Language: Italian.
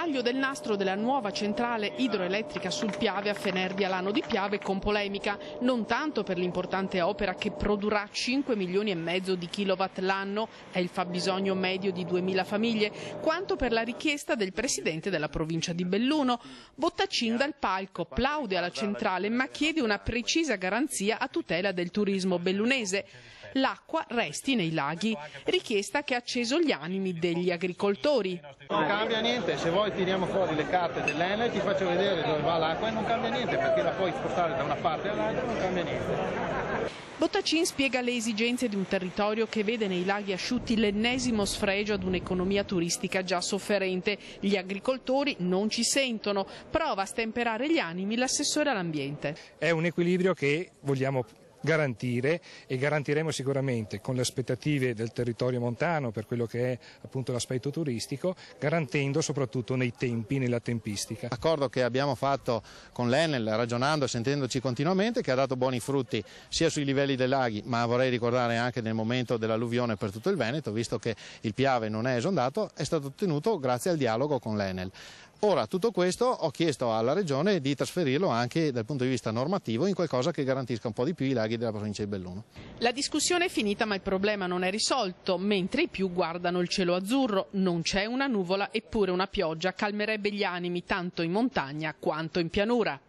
Taglio del nastro della nuova centrale idroelettrica sul Piave a Fenerdi Alano di Piave con polemica, non tanto per l'importante opera che produrrà 5,5 milioni di kilowatt l'anno, è il fabbisogno medio di 2000 famiglie, quanto per la richiesta del presidente della provincia di Belluno. Bottacin dal palco plaude alla centrale ma chiede una precisa garanzia a tutela del turismo bellunese. L'acqua resti nei laghi, richiesta che ha acceso gli animi degli agricoltori. Non cambia niente, se vuoi tiriamo fuori le carte dell'Enel, ti faccio vedere dove va l'acqua e non cambia niente, perché la puoi spostare da una parte all'altra, non cambia niente. Bottacin spiega le esigenze di un territorio che vede nei laghi asciutti l'ennesimo sfregio ad un'economia turistica già sofferente. Gli agricoltori non ci sentono, prova a stemperare gli animi l'assessore all'ambiente. È un equilibrio che vogliamo garantire e garantiremo sicuramente con le aspettative del territorio montano per quello che è appunto l'aspetto turistico, garantendo soprattutto nei tempi, nella tempistica. L'accordo che abbiamo fatto con l'Enel, ragionando e sentendoci continuamente, che ha dato buoni frutti sia sui livelli dei laghi, ma vorrei ricordare anche nel momento dell'alluvione per tutto il Veneto, visto che il Piave non è esondato, è stato ottenuto grazie al dialogo con l'Enel. Ora, tutto questo ho chiesto alla Regione di trasferirlo anche dal punto di vista normativo in qualcosa che garantisca un po' di più i laghi della provincia di Belluno. La discussione è finita ma il problema non è risolto, mentre i più guardano il cielo azzurro. Non c'è una nuvola eppure una pioggia calmerebbe gli animi tanto in montagna quanto in pianura.